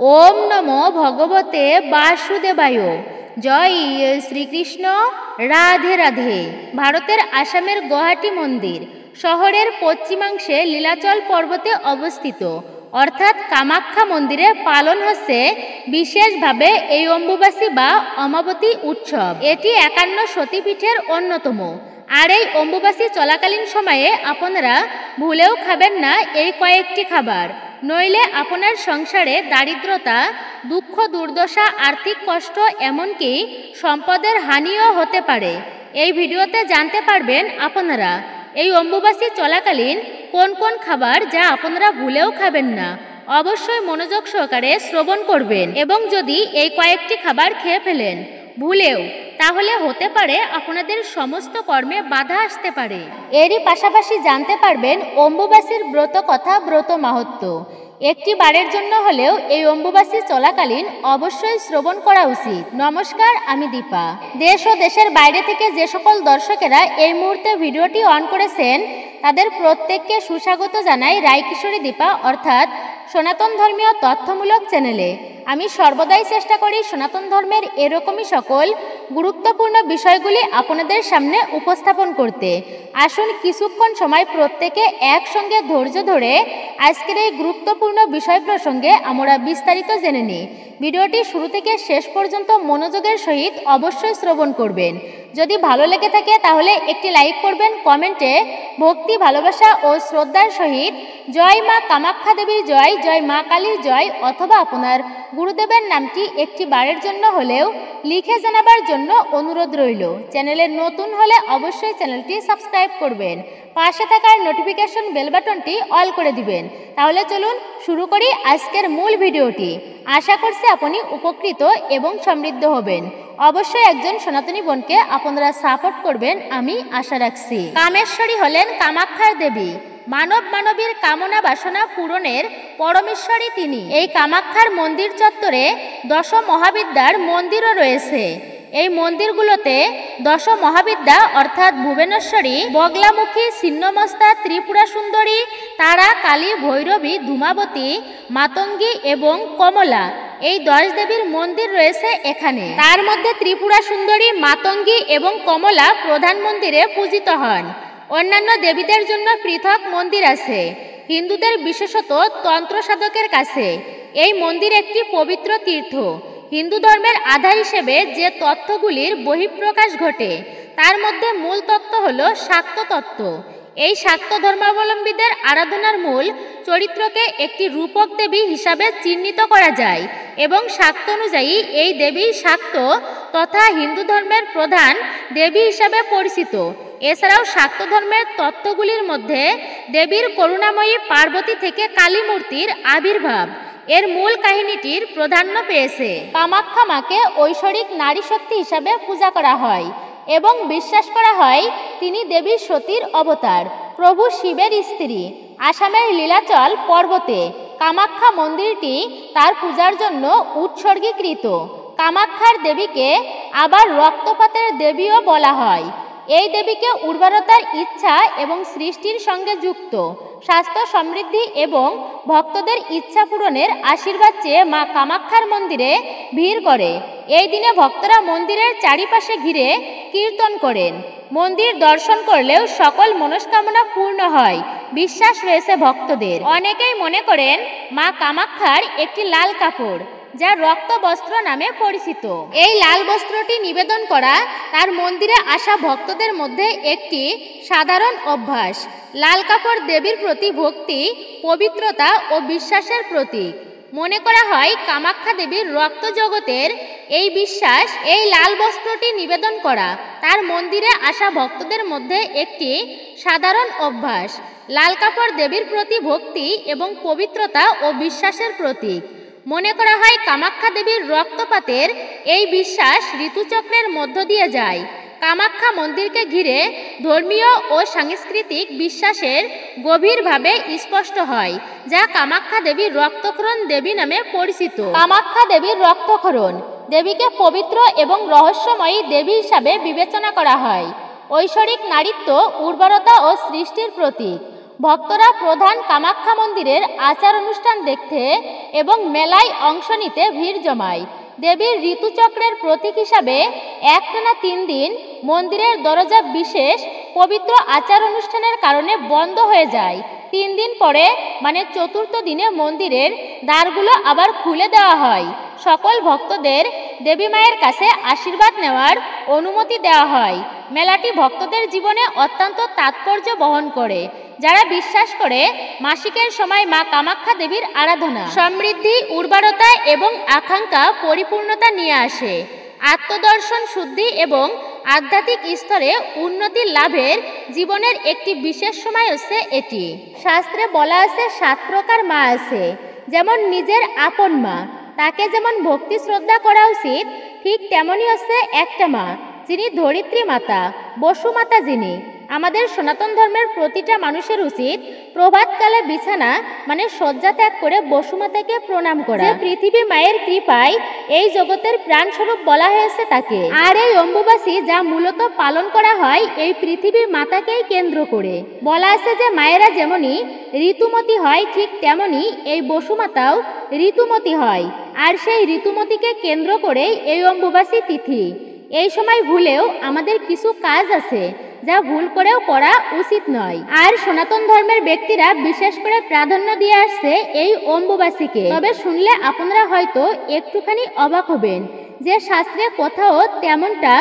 ওম নমো ভগবতে বাসুদেবায়। জয় শ্রীকৃষ্ণ। রাধে রাধে। ভারতের আসামের গুয়াহাটি মন্দির শহরের পশ্চিমাংশে লীলাচল পর্বতে অবস্থিত, অর্থাৎ কামাখ্যা মন্দিরে পালন হচ্ছে বিশেষভাবে এই অম্বুবাসী বা অমাবতী উৎসব। এটি 51 সতীপীঠের অন্যতম। আর এই অম্বুবাসী চলাকালীন সময়ে আপনারা ভুলেও খাবেন না এই কয়েকটি খাবার, নইলে আপনার সংসারে দারিদ্রতা, দুঃখ, দুর্দশা, আর্থিক কষ্ট, এমনকি সম্পদের হানিও হতে পারে। এই ভিডিওতে জানতে পারবেন আপনারা এই অম্বুবাসী চলাকালীন কোন কোন খাবার যা আপনারা ভুলেও খাবেন না। অবশ্যই মনোযোগ সহকারে শ্রবণ করবেন, এবং যদি এই কয়েকটি খাবার খেয়ে ফেলেন ভুলেও, তাহলে হতে পারে আপনাদের সমস্ত কর্মে বাধা আসতে পারে। এরই পাশাপাশি জানতে পারবেন অম্বুবাসীর ব্রত কথা, ব্রত মাহাত্ম্য। একটি বারের জন্য হলেও এই অম্বুবাসী চলাকালীন অবশ্যই শ্রবণ করা উচিত। নমস্কার, আমি দীপা। দেশ ও দেশের বাইরে থেকে যে সকল দর্শকেরা এই মুহূর্তে ভিডিওটি অন করেছেন তাদের প্রত্যেককে সুস্বাগত জানাই রায়কিশোরী দীপা, অর্থাৎ সনাতন ধর্মীয় তথ্যমূলক চ্যানেলে। আমি সর্বদাই চেষ্টা করি সনাতন ধর্মের এরকমই সকল গুরুত্বপূর্ণ বিষয়গুলি আপনাদের সামনে উপস্থাপন করতে। আসুন কিছুক্ষণ সময় প্রত্যেকে একসঙ্গে ধৈর্য ধরে আজকের এই গুরুত্বপূর্ণ বিষয় প্রসঙ্গে আমরা বিস্তারিত জেনে নিই। ভিডিওটি শুরু থেকে শেষ পর্যন্ত মনোযোগের সহিত অবশ্যই শ্রবণ করবেন। যদি ভালো লেগে থাকে তাহলে একটি লাইক করবেন, কমেন্টে ভক্তি, ভালোবাসা ও শ্রদ্ধার সহিত জয় মা কামাখ্যা দেবীর জয়, জয় মা কালীর জয়, অথবা আপনার গুরুদেবের নামটি একটি বারের জন্য হলেও লিখে জানাবার জন্য অনুরোধ রইল। চ্যানেলে নতুন হলে অবশ্যই চ্যানেলটি সাবস্ক্রাইব করবেন, পাশে থাকার নোটিফিকেশন বেল বাটনটি অল করে দিবেন। তাহলে চলুন শুরু করি আজকের মূল ভিডিওটি। আশা করছি আপনি উপকৃত এবং সমৃদ্ধ হবেন। অবশ্যই একজন সনাতনী বোনকে আপনারা সাপোর্ট করবেন, আমি আশা রাখছি। কামেশ্বরী হলেন কামাখ্যার দেবী। মানব মানবীর কামনা বাসনা পূরণের পরমেশ্বরী তিনি। এই কামাখ্যার মন্দির চত্বরে 10 মহাবিদ্যার মন্দিরও রয়েছে। এই মন্দিরগুলোতে 10 মহাবিদ্যা অর্থাৎ ভুবনেশ্বরী, বগলামুখী, ছিন্নমস্তা, ত্রিপুরা সুন্দরী, তারা, কালী, ভৈরবী, ধূমাবতী, মাতঙ্গী এবং কমলা, এই 10 দেবীর মন্দির রয়েছে এখানে। তার মধ্যে ত্রিপুরা সুন্দরী, মাতঙ্গী এবং কমলা প্রধান মন্দিরে পূজিত হন। অন্যান্য দেবীদের জন্য পৃথক মন্দির আছে। হিন্দুদের বিশেষত তন্ত্র সাধকের কাছে এই মন্দির একটি পবিত্র তীর্থ। হিন্দু ধর্মের আধার হিসেবে যে তত্ত্বগুলির বহিঃপ্রকাশ ঘটে তার মধ্যে মূল তত্ত্ব হল শাক্ত তত্ত্ব। এই শাক্ত ধর্মাবলম্বীদের আরাধনার মূল চরিত্রকে একটি রূপক দেবী হিসাবে চিহ্নিত করা যায়, এবং শাক্ত অনুযায়ী এই দেবী শাক্ত তথা হিন্দু ধর্মের প্রধান দেবী হিসাবে পরিচিত। এছাড়াও শাক্ত ধর্মের তত্ত্বগুলির মধ্যে দেবীর করুণাময়ী পার্বতী থেকে কালী মূর্তির আবির্ভাব এর মূল কাহিনীটির প্রাধান্য পেয়েছে। কামাখ্যা মাকে ঐশ্বরিক নারী শক্তি হিসাবে পূজা করা হয় এবং বিশ্বাস করা হয় তিনি দেবী সতীর অবতার, প্রভু শিবের স্ত্রী। আসামের লীলাচল পর্বতে কামাখ্যা মন্দিরটি তার পূজার জন্য উৎসর্গীকৃত। কামাখ্যার দেবীকে আবার রক্তপাতের দেবীও বলা হয়। এই দেবীকে উর্বরতার ইচ্ছা এবং সৃষ্টির সঙ্গে যুক্ত, স্বাস্থ্য, সমৃদ্ধি এবং ভক্তদের ইচ্ছা পূরণের আশীর্বাদ চেয়ে মা কামাখ্যার মন্দিরে ভিড় করে। এই দিনে ভক্তরা মন্দিরের চারিপাশে ঘিরে কীর্তন করেন। মন্দির দর্শন করলেও সকল মনস্কামনা পূর্ণ হয় বিশ্বাস রয়েছে ভক্তদের। অনেকেই মনে করেন মা কামাখ্যার একটি লাল কাপড় যা রক্ত বস্ত্র নামে পরিচিত। এই লাল বস্ত্রটি নিবেদন করা তার মন্দিরে আসা ভক্তদের মধ্যে একটি সাধারণ অভ্যাস। লাল কাপড় দেবীর প্রতি ভক্তি, পবিত্রতা ও বিশ্বাসের প্রতীক। মনে করা হয় কামাখ্যা দেবীর রক্ত জগতের এই বিশ্বাস এই লাল বস্ত্রটি নিবেদন করা তার মন্দিরে আসা ভক্তদের মধ্যে একটি সাধারণ অভ্যাস। লাল কাপড় দেবীর প্রতি ভক্তি এবং পবিত্রতা ও বিশ্বাসের প্রতীক। মনে করা হয় কামাখ্যা দেবীর রক্তপাতের এই বিশ্বাস ঋতুচক্রের মধ্য দিয়ে যায়। কামাখ্যা মন্দিরকে ঘিরে ধর্মীয় ও সাংস্কৃতিক বিশ্বাসের গভীরভাবে স্পষ্ট হয়, যা কামাখ্যা দেবীর রক্তক্ষরণ দেবী নামে পরিচিত। কামাখ্যা দেবীর রক্তক্ষরণ দেবীকে পবিত্র এবং রহস্যময়ী দেবী হিসাবে বিবেচনা করা হয়। ঐশ্বরিক নারীত্ব, উর্বরতা ও সৃষ্টির প্রতীক। ভক্তরা প্রধান কামাখ্যা মন্দিরের আচার অনুষ্ঠান দেখতে এবং মেলায় অংশ নিতে ভিড় জমায়। দেবীর ঋতুচক্রের প্রতীক হিসাবে একটানা 3 দিন মন্দিরের দরজা বিশেষ পবিত্র আচার অনুষ্ঠানের কারণে বন্ধ হয়ে যায়। 3 দিন পরে মানে চতুর্থ দিনে মন্দিরের দ্বারগুলো আবার খুলে দেওয়া হয়। সকল ভক্তদের দেবী মায়ের কাছে আশীর্বাদ নেওয়ার অনুমতি দেওয়া হয়। মেলাটি ভক্তদের জীবনে অত্যন্ত তাৎপর্য বহন করে, যারা বিশ্বাস করে মাসিকের সময় মা কামাখ্যা দেবীর আরাধনা সমৃদ্ধি, উর্বরতা এবং আকাঙ্ক্ষা পরিপূর্ণতা নিয়ে আসে। আত্মদর্শন শুদ্ধি এবং আধ্যাত্মিক স্তরে উন্নতি লাভের জীবনের একটি বিশেষ সময় হচ্ছে এটি। শাস্ত্রে বলা আছে 7 প্রকার মা আছে। যেমন নিজের আপন মা, তাকে যেমন ভক্তি শ্রদ্ধা করা উচিত, ঠিক তেমনই হচ্ছে একটা মা যিনি ধরিত্রী মাতা, বসুমাতা যিনি। আমাদের সনাতন ধর্মের প্রতিটা মানুষের উচিত প্রভাতকালে বিছানা মানে শয্যা ত্যাগ করে বসুমাতাকে প্রণাম করা। যে পৃথিবী মায়ের কৃপায় এই জগতের প্রাণস্বরূপ বলা হয়েছে তাকে। আর এই অম্বুবাসী যা মূলত পালন করা হয় এই পৃথিবী মাতাকেই কেন্দ্র করে। বলা আছে যে মায়েরা যেমনই ঋতুমতী হয় ঠিক তেমনি এই বসুমাতাও ঋতুমতী হয়। আর সেই ঋতুমতীকে কেন্দ্র করেই এই অম্বুবাসী তিথি। এই সময় ভুলেও আমাদের কিছু কাজ আছে যা ভুল করেও করা উচিত নয়। আর সনাতন ধর্মের ব্যক্তিরা বিশেষ করে প্রাধান্য দিয়ে আসছে এই অম্বুবাসীকে। তবে শুনলে আপনারা হয়তো একটুখানি অবাক হবেন যে শাস্ত্রে কোথাও তেমনটা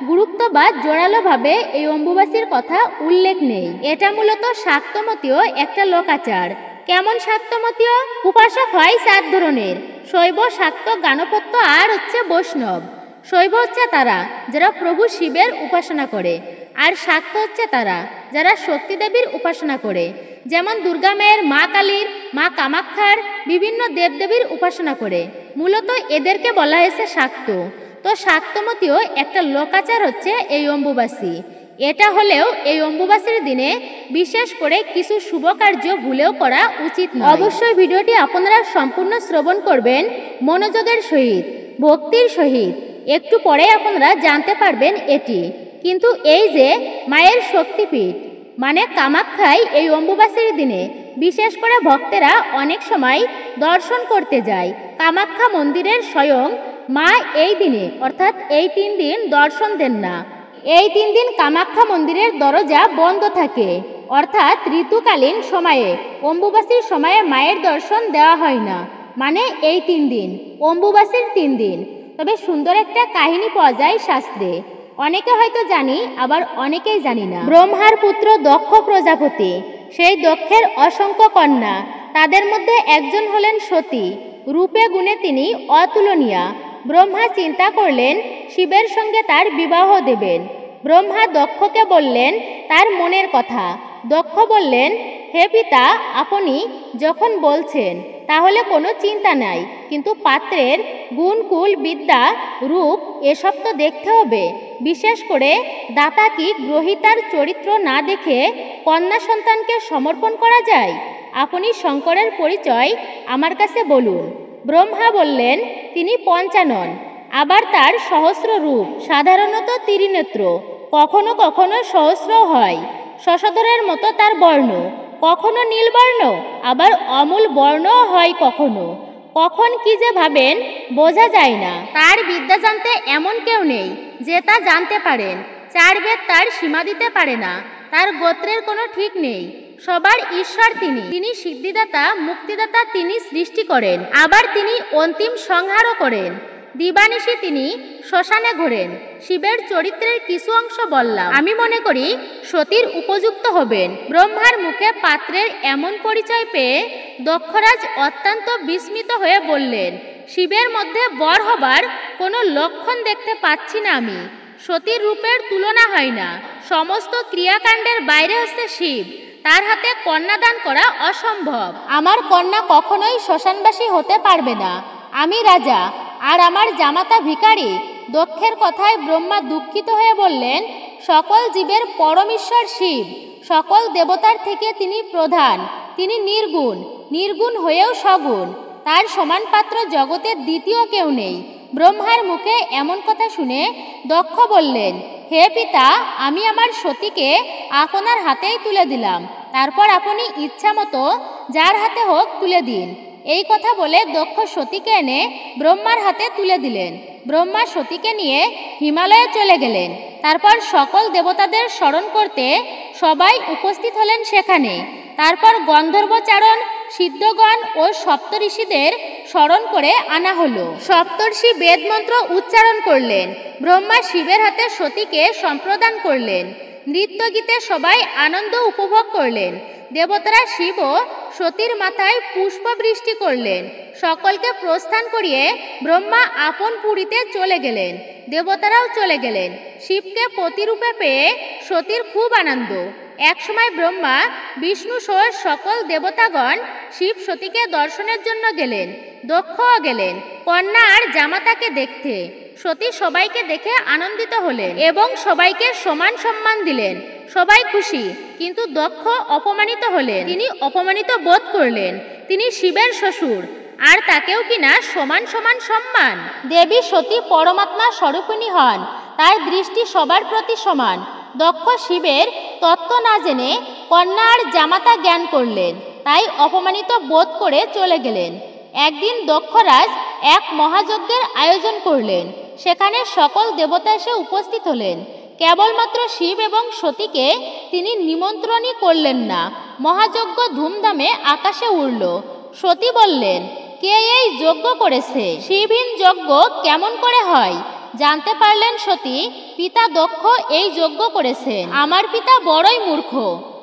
গুরুত্ব বা জোরালোভাবে এই অম্বুবাসীর কথা উল্লেখ নেই। এটা মূলত শাক্তমতীয় একটা লোকাচার। কেমন শাক্তমতীয়? উপাসক হয় 4 ধরনের: শৈব, শাক্ত, গাণপত্য আর হচ্ছে বৈষ্ণব। শৈব হচ্ছে তারা যারা প্রভু শিবের উপাসনা করে, আর শাক্ত হচ্ছে তারা যারা শক্তি দেবীর উপাসনা করে, যেমন দুর্গা মায়ের, মা কালীর, মা কামাখ্যার, বিভিন্ন দেবদেবীর উপাসনা করে। মূলত এদেরকে বলা হয়েছে শাক্ত। তো শাক্তমতীয় একটা লোকাচার হচ্ছে এই অম্বুবাসী। এটা হলেও এই অম্বুবাসীর দিনে বিশেষ করে কিছু শুভ কার্য ভুলেও করা উচিত নয়। অবশ্যই ভিডিওটি আপনারা সম্পূর্ণ শ্রবণ করবেন মনোযোগের সহিত, ভক্তির সহিত। একটু পরে আপনারা জানতে পারবেন এটি। কিন্তু এই যে মায়ের শক্তিপীঠ মানে কামাখ্যায় এই অম্বুবাসীর দিনে বিশেষ করে ভক্তেরা অনেক সময় দর্শন করতে যায়। কামাখ্যা মন্দিরের স্বয়ং মা এই দিনে অর্থাৎ এই 3 দিন দর্শন দেন না। এই 3 দিন কামাখ্যা মন্দিরের দরজা বন্ধ থাকে, অর্থাৎ ঋতুকালীন সময়ে অম্বুবাসীর সময়ে মায়ের দর্শন দেওয়া হয় না। মানে এই 3 দিন অম্বুবাসীর 3 দিন। তবে সুন্দর একটা কাহিনী পাওয়া যায় শাস্ত্রে। অনেকে হয়তো জানি, আবার অনেকেই জানি না। ব্রহ্মার পুত্র দক্ষ প্রজাপতি, সেই দক্ষের অসংখ্য কন্যা, তাদের মধ্যে একজন হলেন সতী। রূপে গুণে তিনি অতুলনীয়া। ব্রহ্মা চিন্তা করলেন শিবের সঙ্গে তার বিবাহ দেবেন। ব্রহ্মা দক্ষকে বললেন তার মনের কথা। দক্ষ বললেন, হে পিতা, আপনি যখন বলছেন তাহলে কোনো চিন্তা নাই, কিন্তু পাত্রের গুণকুল, বিদ্যা, রূপ এসব তো দেখতে হবে। বিশেষ করে দাতা কি গ্রহিতার চরিত্র না দেখে কন্যা সন্তানকে সমর্পণ করা যায়? আপনি শঙ্করের পরিচয় আমার কাছে বলুন। ব্রহ্মা বললেন তিনি পঞ্চানন, আবার তার সহস্র রূপ, সাধারণত ত্রিনেত্র, কখনো কখনো সহস্র হয়। শশধরের মতো তার বর্ণ, কখনো নীলবর্ণ, আবার অমূল বর্ণও হয় কখনো। কখন কি যে ভাবেন বোঝা যায় না। তার বিদ্যা জানতে এমন কেউ নেই যে তা জানতে পারেন। 4 বেদ তার সীমা দিতে পারে না। তার গোত্রের কোনো ঠিক নেই। সবার ঈশ্বর তিনি। তিনি সিদ্ধিদাতা, মুক্তিদাতা, তিনি সৃষ্টি করেন, আবার তিনি অন্তিম সংহারও করেন। দিবানিশি তিনি শ্মশানে ঘোরেন। শিবের চরিত্রের কিছু অংশ বললাম। আমি মনে করি সতীর উপযুক্ত হবেন। ব্রহ্মার মুখে পাত্রের এমন পরিচয় পেয়ে দক্ষরাজ অত্যন্ত বিস্মিত হয়ে বললেন, শিবের মধ্যে বর হবার কোনো লক্ষণ দেখতে পাচ্ছি না আমি। সতীর রূপের তুলনা হয় না। সমস্ত ক্রিয়াকাণ্ডের বাইরে হচ্ছে শিব। তার হাতে কন্যাদান করা অসম্ভব। আমার কন্যা কখনোই শ্মশানবাসী হতে পারবে না। আমি রাজা, আর আমার জামাতা ভিখারি। দক্ষের কথায় ব্রহ্মা দুঃখিত হয়ে বললেন, সকল জীবের পরমেশ্বর শিব। সকল দেবতার থেকে তিনি প্রধান। তিনি নির্গুণ, নির্গুণ হয়েও সগুণ। তার সমান পাত্র জগতের দ্বিতীয় কেউ নেই। ব্রহ্মার মুখে এমন কথা শুনে দক্ষ বললেন, হে পিতা, আমি আমার সতীকে আপনার হাতেই তুলে দিলাম। তারপর আপনি ইচ্ছা মতো যার হাতে হোক তুলে দিন। এই কথা বলে দক্ষ সতীকে এনে ব্রহ্মার হাতে তুলে দিলেন। ব্রহ্মা সতীকে নিয়ে হিমালয়ে চলে গেলেন। তারপর সকল দেবতাদের স্মরণ করতে সবাই উপস্থিত হলেন সেখানে। তারপর গন্ধর্বচারণ, সিদ্ধগণ ও সপ্তঋষিদের স্মরণ করে আনা হলো। সপ্তর্ষি বেদমন্ত্র উচ্চারণ করলেন। ব্রহ্মা শিবের হাতে সতীকে সম্প্রদান করলেন। নৃত্য গীতে সবাই আনন্দ উপভোগ করলেন। দেবতারা শিব ও সতীর মাথায় পুষ্পবৃষ্টি করলেন। সকলকে প্রস্থান করিয়ে ব্রহ্মা আপন পুরীতে চলে গেলেন। দেবতারাও চলে গেলেন। শিবকে পতিরূপে পেয়ে সতীর খুব আনন্দ। একসময় ব্রহ্মা, বিষ্ণু সহ সকল দেবতাগণ শিব সতীকে দর্শনের জন্য গেলেন। দক্ষও গেলেন কন্যা আর জামাতাকে দেখতে। সতী সবাইকে দেখে আনন্দিত হলেন এবং সবাইকে সমান সম্মান দিলেন। সবাই খুশি, কিন্তু দক্ষ অপমানিত হলেন। তিনি অপমানিত বোধ করলেন। তিনি শিবের শ্বশুর, আর তাকেও কিনা সমান সমান সম্মান। দেবী সতী পরমাত্মা স্বরূপিণী হন, তার দৃষ্টি সবার প্রতি সমান। দক্ষ শিবের তত্ত্ব না জেনে কন্যা আর জামাতা জ্ঞান করলেন, তাই অপমানিত বোধ করে চলে গেলেন। একদিন দক্ষরাজ এক মহাযজ্ঞের আয়োজন করলেন। সেখানে সকল দেবতা এসে উপস্থিত হলেন। কেবলমাত্র শিব এবং সতীকে তিনি নিমন্ত্রণই করলেন না। মহাযজ্ঞ ধুমধামে আকাশে উড়ল। সতী বললেন, কে এই যজ্ঞ করেছে? শিবহীন যজ্ঞ কেমন করে হয়? জানতে পারলেন সতী, পিতা দক্ষ এই যজ্ঞ করেছেন। আমার পিতা বড়ই মূর্খ।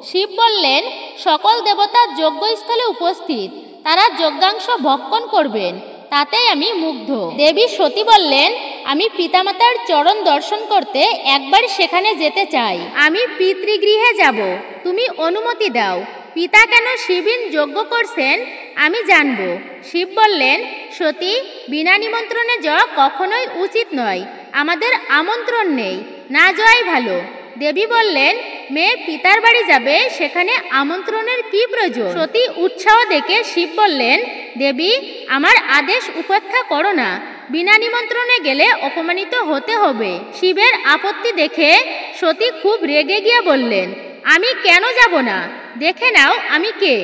শিব বললেন, সকল দেবতা যজ্ঞস্থলে উপস্থিত, তারা যজ্ঞাংশ ভক্ষণ করবেন, তাতেই আমি মুগ্ধ। দেবী সতী বললেন, আমি পিতামাতার চরণ দর্শন করতে একবার সেখানে যেতে চাই। আমি পিতৃগৃহে যাব, তুমি অনুমতি দাও। পিতা কেন শিবহীন যজ্ঞ করছেন আমি জানব। শিব বললেন, সতী, বিনা নিমন্ত্রণে যাওয়া কখনোই উচিত নয়। আমাদের আমন্ত্রণ নেই, না যাওয়াই ভালো। দেবী বললেন, মেয়ে পিতার বাড়ি যাবে, সেখানে আমন্ত্রণের কি প্রয়োজন? সতী উৎসাহ দেখে শিব বললেন, দেবী, আমার আদেশ উপেক্ষা করো না। বিনা নিমন্ত্রণে গেলে অপমানিত হতে হবে। শিবের আপত্তি দেখে সতী খুব রেগে গিয়ে বললেন, আমি কেন যাব না? দেখে নাও আমি কে।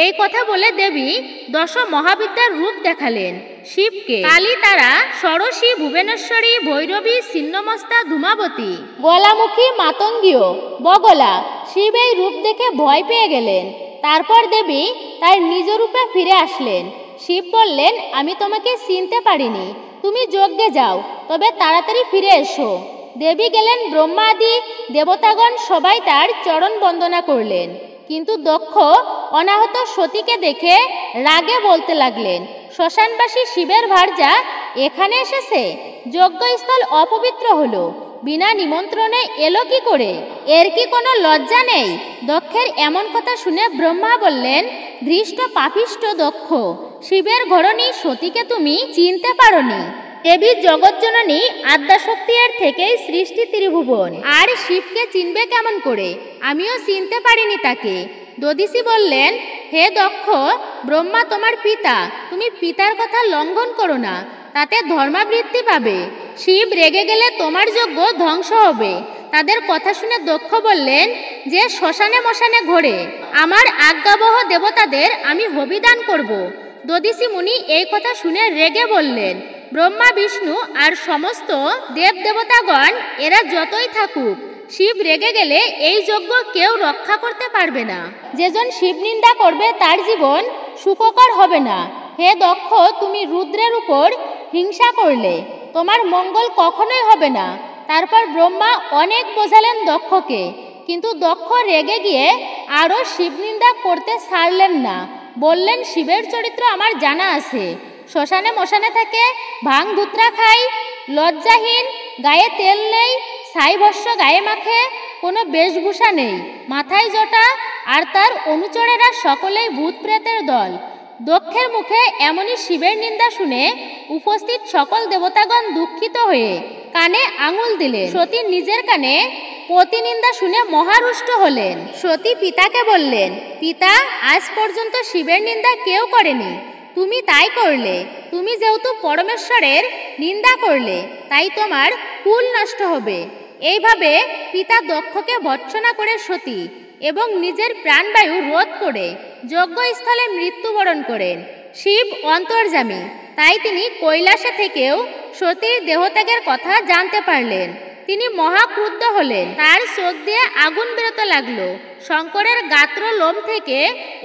এই কথা বলে দেবী দশ মহাবিদ্যার রূপ দেখালেন শিবকে। কালী, তারা, ষোড়শী, ভুবনেশ্বরী, ভৈরবী, ছিন্নমস্তা, ধূমাবতী, গলামুখী, মাতঙ্গীয়, বগলা। শিব এই রূপ দেখে ভয় পেয়ে গেলেন। তারপর দেবী তার নিজ রূপে ফিরে আসলেন। শিব বললেন, আমি তোমাকে চিনতে পারিনি, তুমি যজ্ঞে যাও, তবে তাড়াতাড়ি ফিরে এসো। দেবী গেলেন। ব্রহ্মা আদি দেবতাগণ সবাই তার চরণ বন্দনা করলেন। কিন্তু দক্ষ অনাহত সতীকে দেখে রাগে বলতে লাগলেন, শ্মশানবাসী শিবের ভার্যা এখানে এসেছে, যজ্ঞস্থল অপবিত্র হলো, বিনা নিমন্ত্রণে এলো কি করে? এর কি কোনো লজ্জা নেই? দক্ষের এমন কথা শুনে ব্রহ্মা বললেন, ধৃষ্ট পাপিষ্ঠ দক্ষ, শিবের ঘরণী সতীকে তুমি চিনতে পারোনি। দেবী জগজ্জননী আদ্যাশক্তি, এর থেকেই সৃষ্টি ত্রিভুবন। আর শিবকে চিনবে কেমন করে? আমিও চিনতে পারিনি তাকে। দধিসি বললেন, হে দক্ষ, ব্রহ্মা তোমার পিতা, তুমি পিতার কথা লঙ্ঘন করো না, তাতে ধর্মাবৃত্তি পাবে। শিব রেগে গেলে তোমার যজ্ঞ ধ্বংস হবে। তাদের কথা শুনে দক্ষ বললেন, যে শ্মশানে মশানে ঘোরে, আমার আজ্ঞাবহ দেবতাদের আমি হবিদান করব। দধিসি মুনি এই কথা শুনে রেগে বললেন, ব্রহ্মা, বিষ্ণু আর সমস্ত দেবদেবতাগণ এরা যতই থাকুক, শিব রেগে গেলে এই যজ্ঞ কেউ রক্ষা করতে পারবে না। যেজন শিব নিন্দা করবে তার জীবন সুখকর হবে না। হে দক্ষ, তুমি রুদ্রের উপর হিংসা করলে, তোমার মঙ্গল কখনোই হবে না। তারপর ব্রহ্মা অনেক বোঝালেন দক্ষকে, কিন্তু দক্ষ রেগে গিয়ে আরও শিব নিন্দা করতে ছাড়লেন না। বললেন, শিবের চরিত্র আমার জানা আছে, শ্মশানে মশানে থাকে, ভাং ধুত্রা খায়, লজ্জাহীন, গায়ে তেল নেই, ছাই ভস্য গায়ে মাখে, কোনো বেশভূষা নেই, মাথায় জটা, আর তার অনুচরেরা সকলেই ভূত প্রেতের দল। দক্ষের মুখে এমনই শিবের নিন্দা শুনে উপস্থিত সকল দেবতাগণ দুঃখিত হয়ে কানে আঙুল দিলেন। সতী নিজের কানে প্রতিনিন্দা শুনে মহারুষ্ট হলেন। সতী পিতাকে বললেন, পিতা, আজ পর্যন্ত শিবের নিন্দা কেউ করেনি, তুমি তাই করলে। তুমি যেহেতু পরমেশ্বরের নিন্দা করলে, তাই তোমার কুল নষ্ট হবে। এইভাবে পিতা দক্ষকে ভর্ৎসনা করে সতী এবং নিজের প্রাণবায়ু রোধ করে যজ্ঞস্থলে মৃত্যুবরণ করেন। শিব অন্তর্যামী, তাই তিনি কৈলাসে থেকেও সতীর দেহত্যাগের কথা জানতে পারলেন। তিনি মহাক্রুদ্ধ হলেন, তার চোখ দিয়ে আগুন বেরোতে লাগলো। শঙ্করের গাত্র লোম থেকে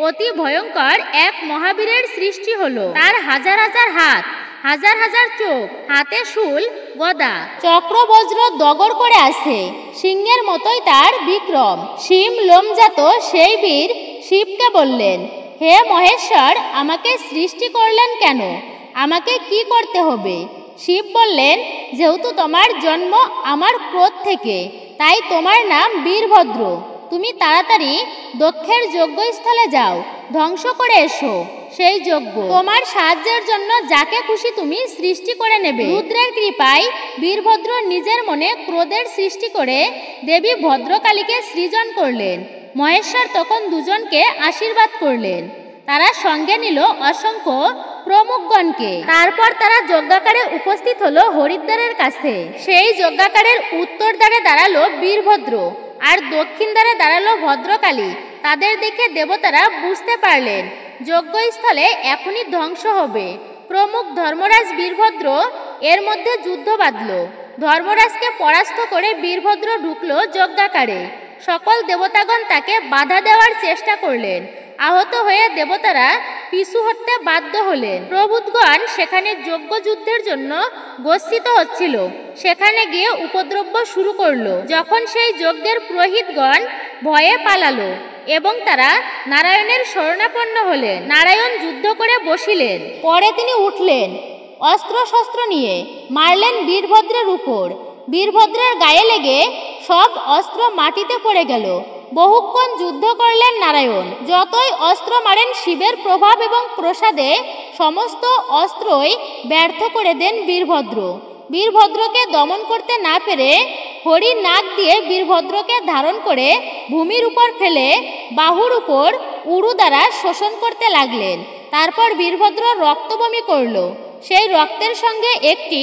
অতি ভয়ঙ্কর এক মহাবীরের সৃষ্টি হলো। তার হাজার হাজার হাত, হাজার হাজার চোখ, হাতে শূল গদা চক্র বজ্র দগর করে আছে। সিংহের মতোই তার বিক্রম। শিম লোমজাত সেই বীর শিবকে বললেন, হে মহেশ্বর, আমাকে সৃষ্টি করলেন কেন? আমাকে কি করতে হবে? শিব বললেন, যেহেতু তোমার জন্ম আমার ক্রোধ থেকে, তাই তোমার নাম বীরভদ্র। তুমি তাড়াতাড়ি দক্ষের যজ্ঞস্থলে যাও, ধ্বংস করে এসো সেই যজ্ঞ। তোমার সাহায্যের জন্য যাকে খুশি তুমি সৃষ্টি করে নেবে। রুদ্রের কৃপায় বীরভদ্র নিজের মনে ক্রোধের সৃষ্টি করে দেবী ভদ্রকালীকে সৃজন করলেন। মহেশ্বর তখন দুজনকে আশীর্বাদ করলেন। তারা সঙ্গে নিল অসংখ্য প্রমুখগণকে। তারপর তারা যজ্ঞাকারে উপস্থিত হলো হরিদ্বারের কাছে। সেই যজ্ঞাকারের উত্তর দ্বারে দাঁড়ালো বীরভদ্র, আর দক্ষিণ দ্বারে দাঁড়ালো ভদ্রকালী। তাদের দেখে দেবতারা বুঝতে পারলেন যজ্ঞস্থলে এখনই ধ্বংস হবে। প্রমুখ ধর্মরাজ বীরভদ্র এর মধ্যে যুদ্ধ বাঁধল। ধর্মরাজকে পরাস্ত করে বীরভদ্র ঢুকলো যজ্ঞাকারে। সকল দেবতাগণ তাকে বাধা দেওয়ার চেষ্টা করলেন। আহত হয়ে দেবতারা পিছু হটতে বাধ্য হলেন। প্রভুতগণ সেখানে যজ্ঞ যুদ্ধের জন্য গচ্ছিত হচ্ছিল, সেখানে গিয়ে উপদ্রব্য শুরু করলো। যখন সেই যজ্ঞের পুরোহিতগণ ভয়ে পালালো এবং তারা নারায়ণের শরণাপন্ন হলেন। নারায়ণ যুদ্ধ করে বসিলেন। পরে তিনি উঠলেন, অস্ত্র শস্ত্র নিয়ে মারলেন বীরভদ্রের উপর। বীরভদ্রের গায়ে লেগে সব অস্ত্র মাটিতে পড়ে গেল। বহুক্ষণ যুদ্ধ করলেন নারায়ণ। যতই অস্ত্র মারেন শিবের প্রভাব এবং প্রসাদে সমস্ত অস্ত্রই ব্যর্থ করে দেন বীরভদ্র। বীরভদ্রকে দমন করতে না পেরে হরি নাক দিয়ে বীরভদ্রকে ধারণ করে ভূমির উপর ফেলে বাহুর উপর উরু দ্বারা শোষণ করতে লাগলেন। তারপর বীরভদ্র রক্তবমি করল। সেই রক্তের সঙ্গে একটি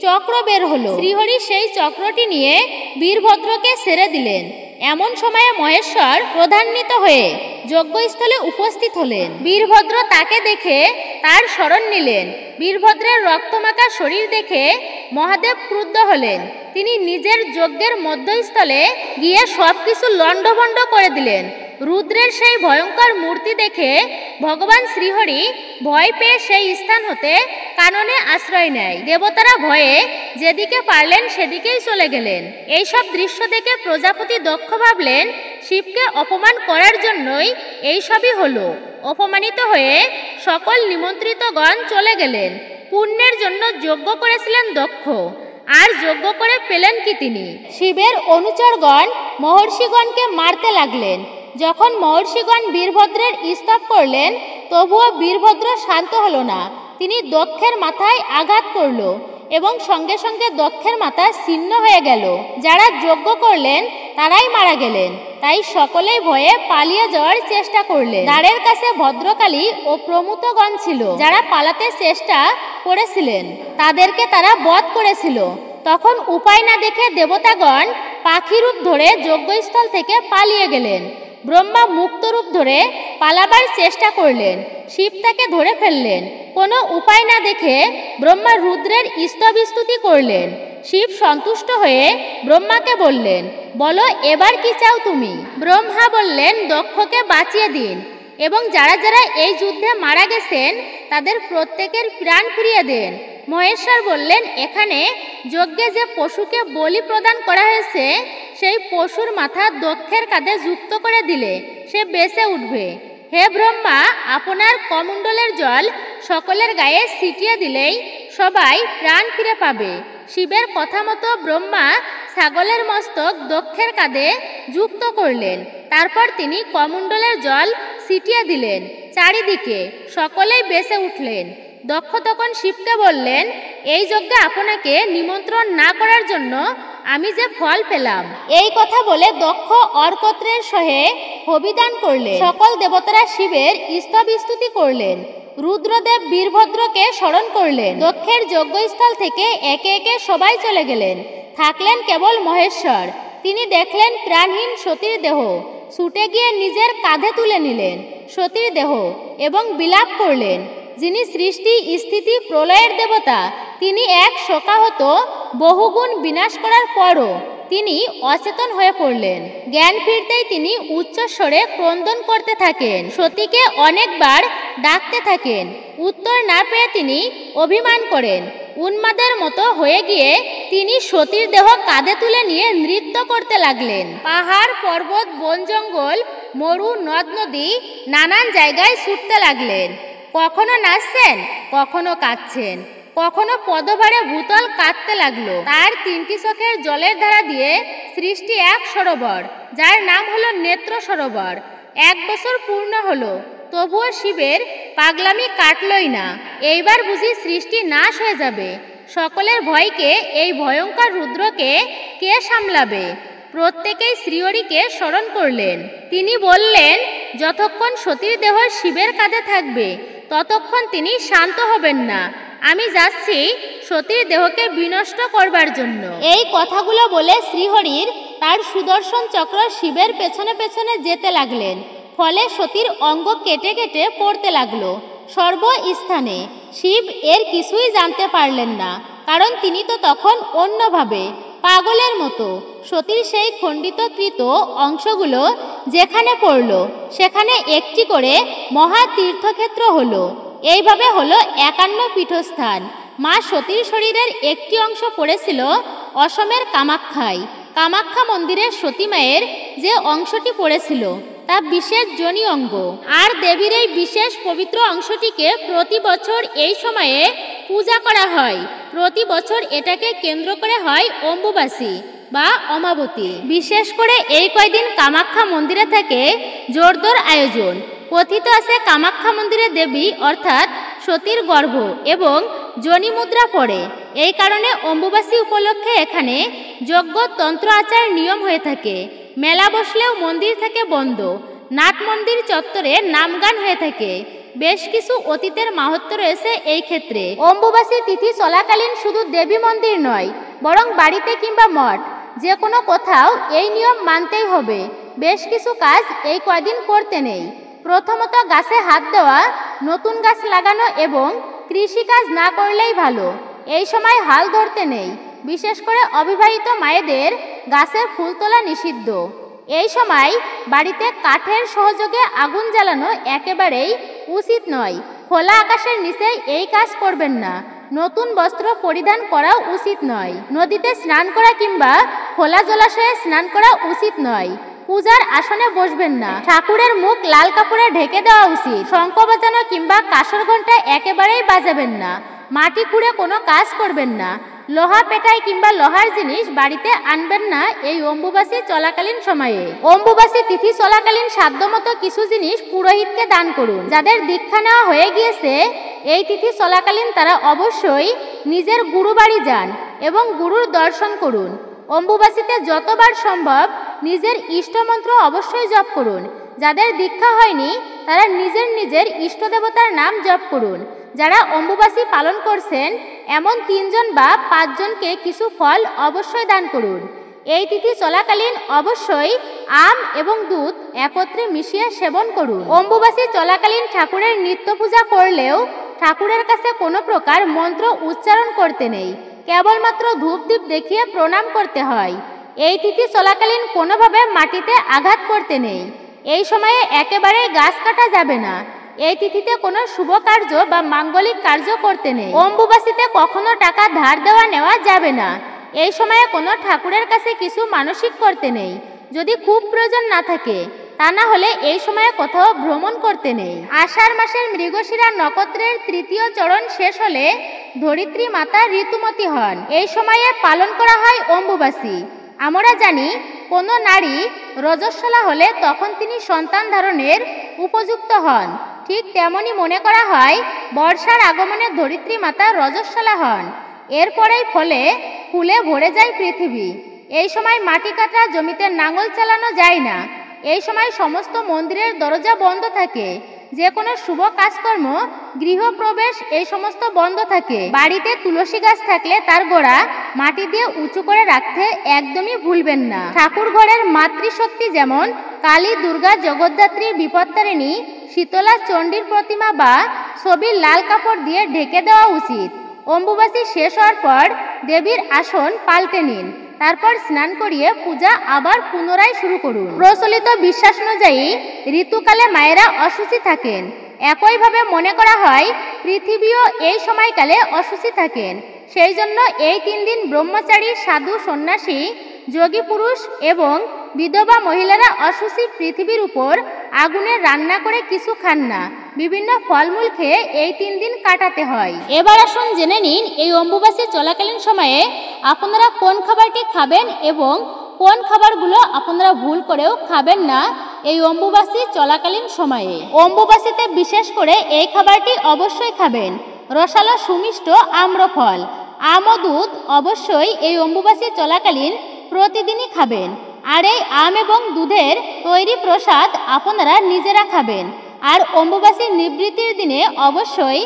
চক্র বের হলো। শ্রীহরি সেই চক্রটি নিয়ে বীরভদ্রকে ছেড়ে দিলেন। এমন সময়ে মহেশ্বর ক্রোধান্বিত হয়ে যজ্ঞস্থলে উপস্থিত হলেন। বীরভদ্র তাকে দেখে তার শরণ নিলেন। বীরভদ্রের রক্তমাখা শরীর দেখে মহাদেব ক্রুদ্ধ হলেন। তিনি নিজের যজ্ঞের মধ্যস্থলে গিয়ে সবকিছু লণ্ডভণ্ড করে দিলেন। রুদ্রের সেই ভয়ঙ্কর মূর্তি দেখে ভগবান শ্রীহরি ভয় পেয়ে সেই স্থান হতে কাননে আশ্রয় নেয়। দেবতারা ভয়ে যেদিকে পারলেন সেদিকেই চলে গেলেন। এইসব দৃশ্য দেখে প্রজাপতি দক্ষ ভাবলেন, শিবকে অপমান করার জন্যই এইসবই হলো। অপমানিত হয়ে সকল নিমন্ত্রিতগণ চলে গেলেন। পুণ্যের জন্য যজ্ঞ করেছিলেন দক্ষ, আর যজ্ঞ করে পেলেন কি তিনি? শিবের অনুচরগণ মহর্ষিগণকে মারতে লাগলেন। যখন মহর্ষিগণ বীরভদ্রের স্তব করলেন, তবুও বীরভদ্র শান্ত হলো না। তিনি দক্ষের মাথায় আঘাত করল এবং সঙ্গে সঙ্গে দক্ষের মাথা ছিন্ন হয়ে গেল। যারা যজ্ঞ করলেন তারাই মারা গেলেন। তাই সকলেই ভয়ে পালিয়ে যাওয়ার চেষ্টা করলেন। দ্বারের কাছে ভদ্রকালী ও প্রমুতগণ ছিল, যারা পালাতে চেষ্টা করেছিলেন। তাদেরকে তারা বধ করেছিল। তখন উপায় না দেখে দেবতাগণ পাখি রূপ ধরে যজ্ঞস্থল থেকে পালিয়ে গেলেন। ব্রহ্মা মুক্ত রূপ ধরে পালাবার চেষ্টা করলেন। শিব তাকে ধরে ফেললেন। কোনো উপায় না দেখে ব্রহ্মা রুদ্রের স্তবস্তুতি করলেন। শিব সন্তুষ্ট হয়ে ব্রহ্মাকে বললেন, বলো এবার কি চাও তুমি? ব্রহ্মা বললেন, দক্ষকে বাঁচিয়ে দিন এবং যারা যারা এই যুদ্ধে মারা গেছেন তাদের প্রত্যেকের প্রাণ ফিরিয়ে দেন। মহেশ্বর বললেন, এখানে যজ্ঞে যে পশুকে বলি প্রদান করা হয়েছে সেই পশুর মাথা দক্ষের কাঁধে যুক্ত করে দিলে সে বেঁচে উঠবে। হে ব্রহ্মা, আপনার কমণ্ডলের জল সকলের গায়ে ছিটিয়ে দিলেই সবাই প্রাণ ফিরে পাবে। শিবের কথা মতো ব্রহ্মা ছাগলের মস্তক দক্ষের কাঁধে যুক্ত করলেন। তারপর তিনি কমণ্ডলের জল ছিটিয়ে দিলেন চারিদিকে। সকলেই বেঁচে উঠলেন। দক্ষ তখন শিবকে বললেন, এই যজ্ঞে আপনাকে নিমন্ত্রণ না করার জন্য আমি যে ফল পেলাম। এই কথা বলে দক্ষ অর্কত্রের সহে হবিদান করলেন। সকল দেবতারা শিবের স্তবস্তুতি করলেন। রুদ্রদেব বীরভদ্রকে স্মরণ করলেন। দক্ষের যজ্ঞস্থল থেকে একে একে সবাই চলে গেলেন। থাকলেন কেবল মহেশ্বর। তিনি দেখলেন প্রাণহীন সতীর দেহ। ছুটে গিয়ে নিজের কাঁধে তুলে নিলেন সতীর দেহ এবং বিলাপ করলেন। যিনি সৃষ্টি স্থিতি প্রলয়ের দেবতা, তিনি এক শোকাহত বহুগুণ বিনাশ করার পরও তিনি অচেতন হয়ে পড়লেন। জ্ঞান ফিরতেই তিনি উচ্চস্বরে ক্রন্দন করতে থাকেন, সতীকে অনেকবার ডাকতে থাকেন। উত্তর না পেয়ে তিনি অভিমান করেন। উন্মাদের মতো হয়ে গিয়ে তিনি সতীর দেহ কাঁধে তুলে নিয়ে নৃত্য করতে লাগলেন। পাহাড় পর্বত বন জঙ্গল মরু নদ নদী নানান জায়গায় ছুটতে লাগলেন। কখনো নাচছেন, কখনো কাঁদছেন, কখনো পদভারে ভূতল কাঁদতে লাগলো। তার 3টি চোখের জলের ধারা দিয়ে সৃষ্টি এক সরোবর, যার নাম হলো নেত্র সরোবর। 1 বছর পূর্ণ হলো, তবুও শিবের পাগলামি কাটলই না। এইবার বুঝি সৃষ্টি নাশ হয়ে যাবে। সকলের ভয়কে, এই ভয়ঙ্কর রুদ্রকে কে সামলাবে? প্রত্যেকেই শ্রীহরিকে স্মরণ করলেন। তিনি বললেন, যতক্ষণ সতীর দেহ শিবের কাঁধে থাকবে ততক্ষণ তিনি শান্ত হবেন না। আমি যাচ্ছি সতীর দেহকে বিনষ্ট করবার জন্য। এই কথাগুলো বলে শ্রীহরির তার সুদর্শন চক্র শিবের পেছনে পেছনে যেতে লাগলেন। ফলে সতীর অঙ্গ কেটে কেটে পড়তে লাগলো সর্বস্থানে। শিব এর কিছুই জানতে পারলেন না, কারণ তিনি তো তখন অন্যভাবে পাগলের মতো সতীর সেই খণ্ডিতকৃত অংশগুলো যেখানে পড়ল সেখানে একটি করে মহা তীর্থক্ষেত্র হলো। এইভাবে হলো 51 পীঠস্থান। মা সতীর শরীরের একটি অংশ পড়েছিল অসমের কামাখ্যায়। কামাখ্যা মন্দিরের সতী মায়ের যে অংশটি পড়েছিল তা বিশেষ যোনি অঙ্গ, আর দেবীর এই বিশেষ পবিত্র অংশটিকে প্রতি বছর এই সময়ে পূজা করা হয়। প্রতি বছর এটাকে কেন্দ্র করে হয় অম্বুবাসী বা অমাবতী। বিশেষ করে এই কয়দিন কামাখ্যা মন্দিরে থেকে জোরদার আয়োজন। কথিত আছে কামাখ্যা মন্দিরে দেবী অর্থাৎ সতীর গর্ভ এবং যোনি মুদ্রা পড়ে। এই কারণে অম্বুবাসী উপলক্ষে এখানে যজ্ঞ তন্ত্র আচার নিয়ম হয়ে থাকে। মেলা বসলেও মন্দির থেকে বন্ধ। নাট মন্দির চত্বরে নামগান হয়ে থাকে। বেশ কিছু অতীতের মাহাত্ম্য রয়েছে এই ক্ষেত্রে। অম্বুবাসী তিথি চলাকালীন শুধু দেবী মন্দির নয়, বরং বাড়িতে কিংবা মঠ যে কোনো কোথাও এই নিয়ম মানতেই হবে। বেশ কিছু কাজ এই কয়দিন করতে নেই। প্রথমত গাছে হাত দেওয়া, নতুন গাছ লাগানো এবং কৃষিকাজ না করলেই ভালো। এই সময় হাল ধরতে নেই। বিশেষ করে অবিবাহিত মায়েদের গাছের ফুল তোলা নিষিদ্ধ। এই সময় বাড়িতে কাঠের সহযোগে আগুন জ্বালানো একেবারেই উচিত নয়। খোলা আকাশের নিচে এই কাজ করবেন না। নতুন বস্ত্র পরিধান করাও উচিত নয়। নদীতে স্নান করা কিংবা খোলা জলাশয়ে স্নান করা উচিত নয়। পূজার আসনে বসবেন না। ঠাকুরের মুখ লাল কাপড়ে ঢেকে দেওয়া উচিত। শঙ্খ বাজানো কিংবা কাঁসর ঘণ্টা একেবারেই বাজাবেন না। মাটি খুঁড়ে কোনো কাজ করবেন না। লোহা পেটাই কিংবা লোহার জিনিস বাড়িতে আনবেন না এই অম্বুবাসী চলাকালীন সময়ে। অম্বুবাসী তিথি চলাকালীন সাধ্যমতো কিছু জিনিস পুরোহিতকে দান করুন। যাদের দীক্ষা নেওয়া হয়ে গিয়েছে এই তিথি চলাকালীন তারা অবশ্যই নিজের গুরু বাড়ি যান এবং গুরুর দর্শন করুন। অম্বুবাসীতে যতবার সম্ভব নিজের ইষ্টমন্ত্র অবশ্যই জপ করুন। যাদের দীক্ষা হয়নি তারা নিজের নিজের ইষ্ট দেবতার নাম জপ করুন। যারা অম্বুবাসী পালন করছেন এমন 3 জন বা 5 জনকে কিছু ফল অবশ্যই দান করুন। এই তিথি চলাকালীন অবশ্যই আম এবং দুধ একত্রে মিশিয়ে সেবন করুন। অম্বুবাসী চলাকালীন ঠাকুরের নিত্য পূজা করলেও ঠাকুরের কাছে কোনো প্রকার মন্ত্র উচ্চারণ করতে নেই। কেবলমাত্র ধূপদীপ দেখিয়ে প্রণাম করতে হয়। এই তিথি চলাকালীন কোনোভাবে মাটিতে আঘাত করতে নেই। এই সময়ে একেবারেই গাছ কাটা যাবে না। এই তিথিতে কোনো শুভ কার্য বা মাঙ্গলিক কার্য করতে নেই। অম্বুবাসীতে কখনো টাকা ধার দেওয়া নেওয়া যাবে না। এই সময়ে কোনো ঠাকুরের কাছে কিছু মানসিক করতে নেই, যদি খুব প্রয়োজন না থাকে। তা না হলে এই সময়ে কোথাও ভ্রমণ করতে নেই। আষাঢ় মাসের মৃগশিরা নক্ষত্রের 3য় চরণ শেষ হলে ধরিত্রী মাতা ঋতুমতী হন। এই সময়ে পালন করা হয় অম্বুবাসী। আমরা জানি কোনো নারী রজস্বলা হলে তখন তিনি সন্তান ধারণের উপযুক্ত হন। ঠিক তেমনি মনে করা হয় বর্ষার আগমনে ধরিত্রী মাতা রজস্বলা হন। এরপরেই ফলে ফুলে ভরে যায় পৃথিবী। এই সময় মাটি কাটা জমিতে নাঙল চালানো যায় না। এই সময় সমস্ত মন্দিরের দরজা বন্ধ থাকে। যে কোনো শুভ কাজকর্ম, গৃহপ্রবেশ এই সমস্ত বন্ধ থাকে। বাড়িতে তুলসী গাছ থাকলে তার গোড়া মাটি দিয়ে উঁচু করে রাখতে একদমই ভুলবেন না। ঠাকুর ঘরের মাতৃশক্তি যেমন কালী, দুর্গা, জগদ্ধাত্রী, বিপত্তারিণী, শীতলা, চণ্ডীর প্রতিমা বা ছবি লাল কাপড় দিয়ে ঢেকে দেওয়া উচিত। অম্বুবাসী শেষ হওয়ার পর দেবীর আসন পাল্টে নিন, তারপর স্নান করিয়ে পূজা আবার পুনরায় শুরু করুন। প্রচলিত বিশ্বাস অনুযায়ী ঋতুকালে মায়েরা অশুচি থাকেন। একইভাবে মনে করা হয় পৃথিবীও এই সময়কালে অশুচি থাকেন। সেই জন্য এই 3 দিন ব্রহ্মচারী, সাধু, সন্ন্যাসী, যোগী পুরুষ এবং বিধবা মহিলারা অশুচি পৃথিবীর উপর আগুনে রান্না করে কিছু খান না, বিভিন্ন ফলমূল খেয়ে এই 3 দিন কাটাতে হয়। এবার আসুন জেনে নিন এই অম্বুবাসী চলাকালীন সময়ে আপনারা কোন খাবারটি খাবেন এবং কোন খাবারগুলো আপনারা ভুল করেও খাবেন না এই অম্বুবাসী চলাকালীন সময়ে। অম্বুবাসীতে বিশেষ করে এই খাবারটি অবশ্যই খাবেন, রসালো সুমিষ্ট আম্রফল। আম ও দুধ অবশ্যই এই অম্বুবাসী চলাকালীন প্রতিদিনই খাবেন। আর এই আম এবং দুধের তৈরি প্রসাদ আপনারা নিজেরা খাবেন। আর অম্বুবাসী নিবৃত্তির দিনে অবশ্যই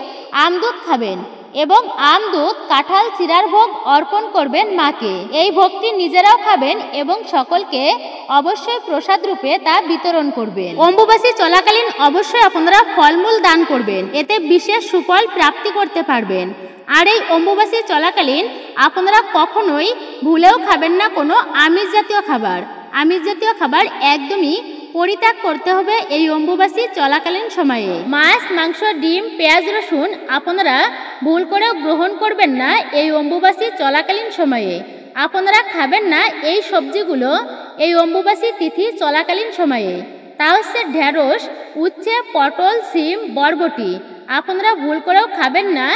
আম দুধ খাবেন এবং আম দুধ কাঁঠাল চিরার ভোগ অর্পণ করবেন মাকে। এই ভোগটি নিজেরাও খাবেন এবং সকলকে অবশ্যই প্রসাদ রূপে তা বিতরণ করবেন। অম্বুবাসী চলাকালীন অবশ্যই আপনারা ফলমূল দান করবেন, এতে বিশেষ সুফল প্রাপ্তি করতে পারবেন। আর এই অম্বুবাসী চলাকালীন আপনারা কখনোই ভুলেও খাবেন না কোনো আমিষ জাতীয় খাবার। আমিষ জাতীয় খাবার একদমই পরিত্যাগ করতে হবে এই অম্বুবাসী চলাকালীন সময়ে। মাছ, মাংস, ডিম, পেঁয়াজ, রসুন আপনারা ভুল করেও গ্রহণ করবেন না এই অম্বুবাসী চলাকালীন সময়ে। আপনারা খাবেন না এই সবজিগুলো এই অম্বুবাসী তিথি চলাকালীন সময়ে। তা হচ্ছে ঢেঁড়স, উচ্ছে, পটল, সিম, বরবটি। আপনারা ভুল করেও খাবেন না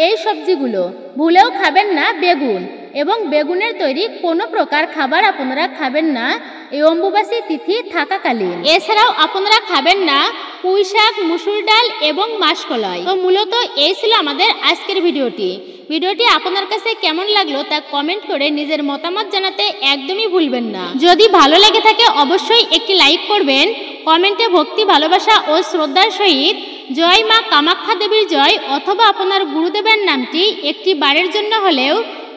এই সবজিগুলো। ভুলেও খাবেন না বেগুন এবং বেগুনের তৈরি কোনো প্রকার খাবার আপনারা খাবেন না এই অম্বুবাসী তিথি থাকাকালীন। এছাড়াও আপনারা খাবেন না পুঁই শাক, মুসুর ডাল এবং মাসকলাই। তো মূলত এই ছিল আমাদের আজকের ভিডিওটি আপনার কাছে কেমন লাগলো তা কমেন্ট করে নিজের মতামত জানাতে একদমই ভুলবেন না। যদি ভালো লেগে থাকে অবশ্যই একটি লাইক করবেন। কমেন্টে ভক্তি, ভালোবাসা ও শ্রদ্ধার সহিত জয় মা কামাখ্যা দেবীর জয় অথবা আপনার গুরুদেবের নামটি একটি বারের জন্য হলেও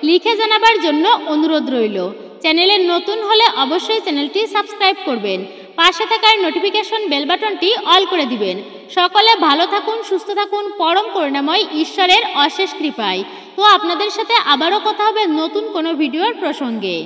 লিখে জানাবার জন্য অনুরোধ রইল। চ্যানেলে নতুন হলে অবশ্যই চ্যানেলটি সাবস্ক্রাইব করবেন। পাশে থাকার নোটিফিকেশন বেল বাটনটি অল করে দিবেন। সকলে ভালো থাকুন, সুস্থ থাকুন, পরম করুণাময় ঈশ্বরের অশেষ কৃপায়। তো আপনাদের সাথে আবারও কথা হবে নতুন কোনো ভিডিওর প্রসঙ্গে।